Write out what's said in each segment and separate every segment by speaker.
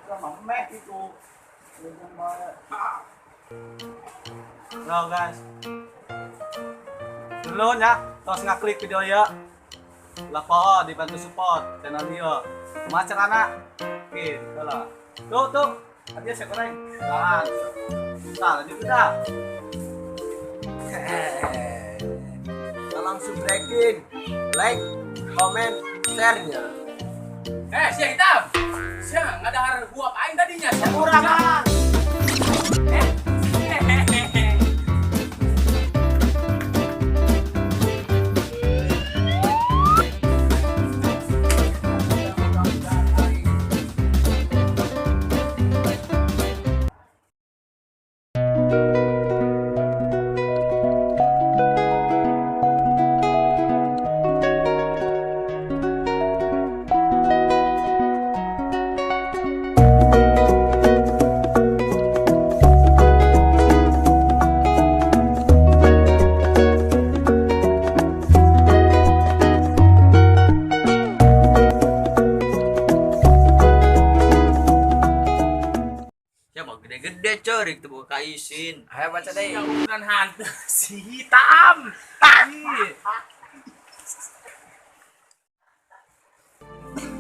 Speaker 1: Meh itu. Halo guys. Dulu ya, tos ngaklik video ya. Lapo dibantu support channel dia. Macam anak. Oke, lah. Tuh. Aja saya goreng. Nah, susah lanjut kita.
Speaker 2: Langsung breaking, like, comment, share-nya.
Speaker 3: Siang hitam. Siang, nggak ada harga gua apain tadinya? Siang
Speaker 1: Murah bang.
Speaker 2: Ya mau gede-gede corik tuh buka isin. Ayo baca deh.
Speaker 3: Yang bukan hantu si hitam.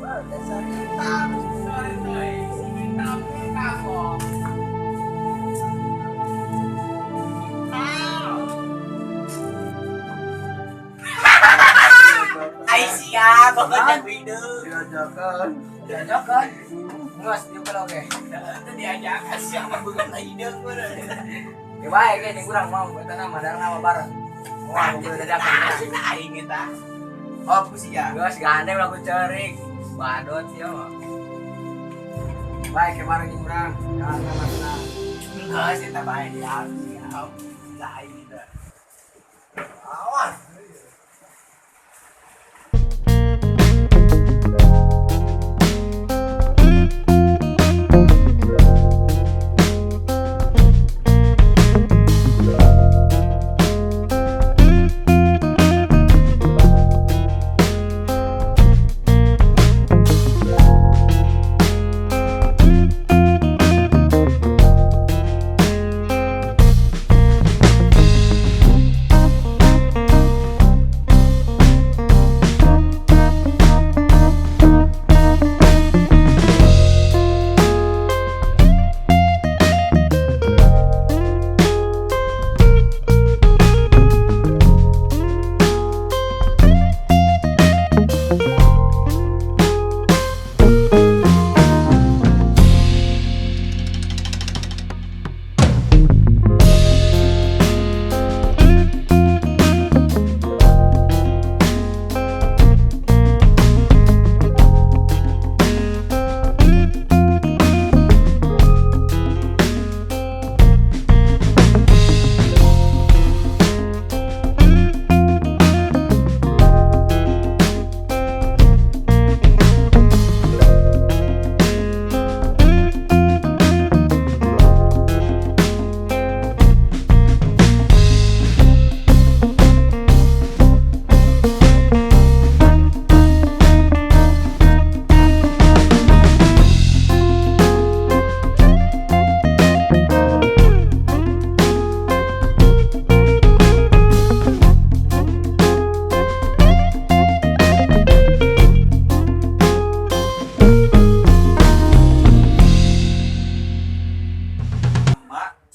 Speaker 2: Dasar hitam.
Speaker 3: Sorry, si hitam kapok.
Speaker 2: Ay siap, pokoknya video.
Speaker 1: Diajakan.
Speaker 2: Diajakan. Mas, dia kalau oke.
Speaker 3: Itu diajak siapa bukan ide gua.
Speaker 2: Ya baik kayak kurang mau kita nama bareng. Wah, aku udah dapat ya.
Speaker 3: Aing kita.
Speaker 2: Oh, aku sih ya. Gas gandeng aku corik. Badot ya. Baik kemarin kurang. Jangan sama-sama.
Speaker 3: Enggak sih tak baik ya. Siap. Lain kita.
Speaker 2: Awas.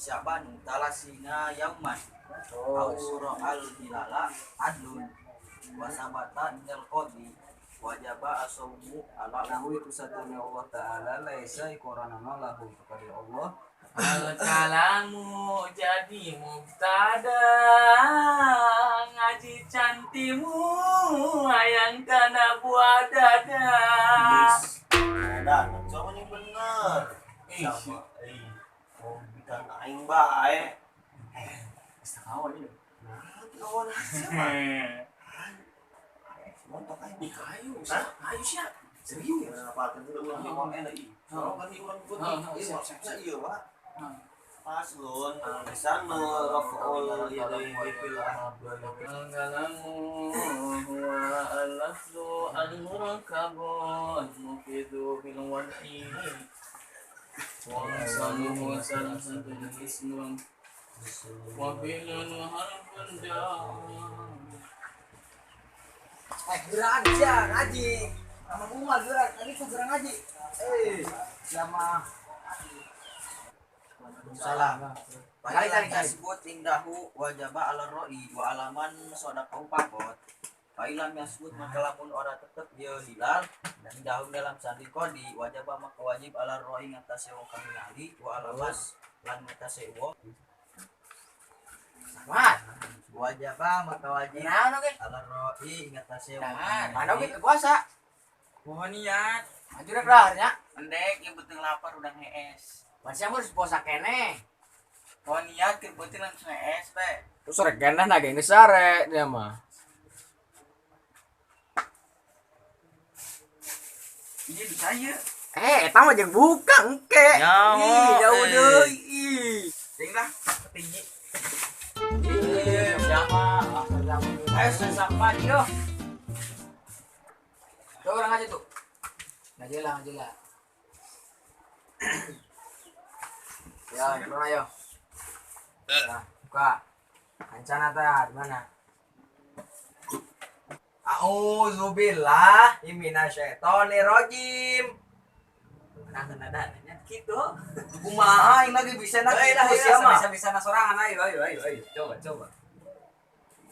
Speaker 1: Syaban talasina yauman surah al-hilala adlun wasabata indal qadri wajaba asawmu ala
Speaker 2: Lahu itu satunya Allah Ta'ala laisa iqranana lahu kepada Allah.
Speaker 3: Al-kalamu jadi mubtada ngaji cantimu ayang kana buah dada.
Speaker 1: dan soalnya bener sama oh bikin aing bae
Speaker 3: Bisa kawan ini.
Speaker 1: kawan siapa montok aing
Speaker 3: Ih, ayo siap. Serius.
Speaker 1: apa dulu ulang enak ih kalau kan ulang pun iya maksudnya iya pak Faslun al-lisan raf'ul yadayni fil
Speaker 3: Al-kalamu huwa al-lafzu al-murakkabu al-mufidu bil wad'i Wassalamu salam santun Islam. Wabilan harapan dah.
Speaker 2: Gerak aja ngaji. Sama Umar gerak, tadi kok gerak ngaji. Sama salam.
Speaker 4: Kali disebut indahu wajaba ala ro'i wa alaman sodaqahu pakot. Failam yasbut maka lamun ora tetep dia hilal dan dahum dalam sandi kodi wajaba maka wajib ala ro'i ngatasi wong kang ngali wa alamas lan ngatasi wong
Speaker 2: Mat,
Speaker 4: wajaba maka wajib
Speaker 2: nah oke.
Speaker 4: ala ro'i ngatasi wong
Speaker 2: Nah,
Speaker 4: kang
Speaker 2: mana
Speaker 4: ngali.
Speaker 2: oke puasa.
Speaker 4: Mohon niat
Speaker 2: Maju rek laharnya.
Speaker 4: pendek yang penting lapar udah ngees.
Speaker 2: Masih harus puasa kene.
Speaker 4: Mohon niat yang penting langsung ngees be.
Speaker 2: Terus rek kene na geng sare dia mah.
Speaker 4: Ini bisa ya.
Speaker 2: Eta mah jeung buka engke.
Speaker 4: Nyaho,
Speaker 2: Ih, jauh
Speaker 4: eh.
Speaker 2: deui. Ih.
Speaker 4: Ting lah tinggi.
Speaker 2: Sama. Ayo sesak mati yo. Tuh orang aja tuh. Ngaji lah. Ya, turun ayo. Nah, buka. Kancana tah di mana? A'udzubillah minasyaitonir rajim.
Speaker 4: Nah, nanya gitu.
Speaker 2: Kumaha yang lagi bisa nak
Speaker 4: Bisa sorangan ayo.
Speaker 2: Coba.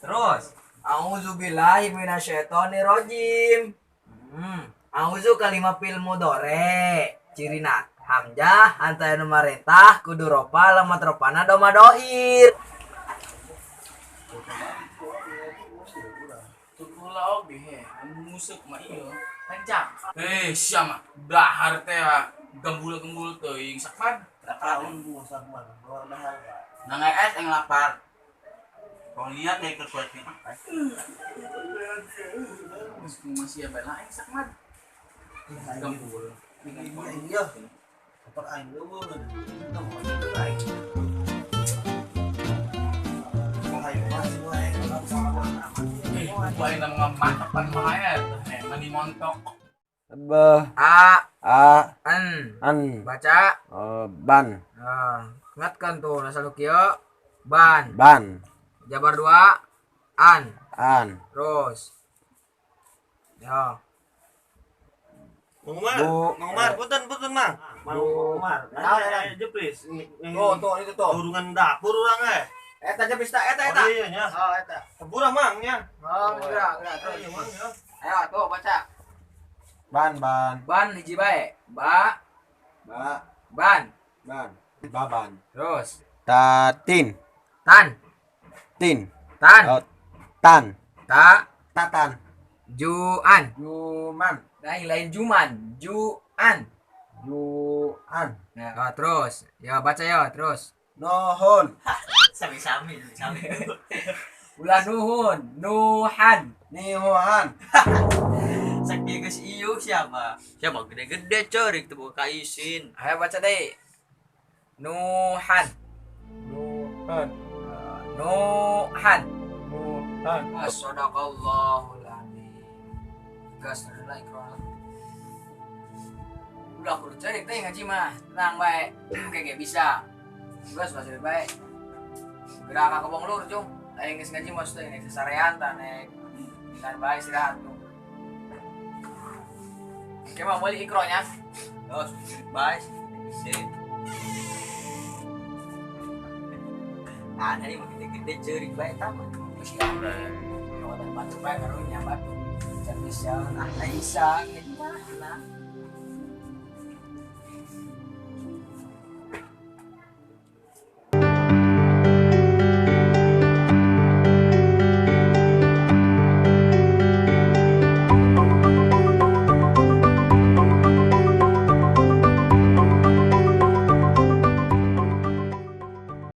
Speaker 2: Terus, a'udzubillahi minasyaitonir rajim. A'udzu kalimat fil mudhari. Cirina hamzah antara marentah kudu ropa lamat ropana doma doir.
Speaker 3: Tukulah oge musuk mah ieu. Kencang. Siapa? Dahar teh gembul-gembul teuing sakman.
Speaker 4: Nang es yang lapar. Kau lihat ya kekuatan.
Speaker 3: Masih apa lain sakman. Gembul.
Speaker 1: Iya. Apa aing lu
Speaker 3: Baik nama mantapan maet. Mani montok.
Speaker 2: An baca
Speaker 5: Ban
Speaker 2: ingatkan tuh nasal kieu ban jabar 2 an terus ya
Speaker 5: Mang Umar, punten Mang.
Speaker 1: Mang Umar. Nah, jepris.
Speaker 2: tuh itu tuh
Speaker 1: Urungan dapur urang
Speaker 2: eta jepis eta
Speaker 1: Oh iya nya.
Speaker 2: oh eta
Speaker 1: Kebura Mang nya.
Speaker 2: gerak terus ayo tuh baca
Speaker 5: Ban
Speaker 2: ban hiji bae ban
Speaker 5: Baban
Speaker 2: terus
Speaker 5: Tatin
Speaker 2: tan
Speaker 5: Oh, Tan
Speaker 2: ta
Speaker 5: Tatan
Speaker 2: juan
Speaker 5: Juman
Speaker 2: lain juman juan
Speaker 5: Juan
Speaker 2: nah terus ya baca ya terus
Speaker 5: Nohon
Speaker 4: Sami-sami.
Speaker 2: ulah nuhan
Speaker 5: Nihoan
Speaker 4: Sakit geus ieu siapa? Siapa gede-gede ceurik teu buka isin.
Speaker 2: ayo baca deh nuhan Sadaqallahul azim. Gas adalah ikrar. Udah kudu cari teh ngaji mah. Tenang bae. Kayak bisa. Gas masih bae. Gerak ka kebong lur, Cung. Lain geus ngaji mah teh nek sarean tah nek dengan bae istirahat tuh. Oke mah boleh ikronya.
Speaker 4: Terus baik isin. Nah, ini mah gede-gede ceurik bae tah.
Speaker 2: Geus ya. Yo batu bae karunya batu. Can bisa. Nah, bisa. Ngaji mah. Nah.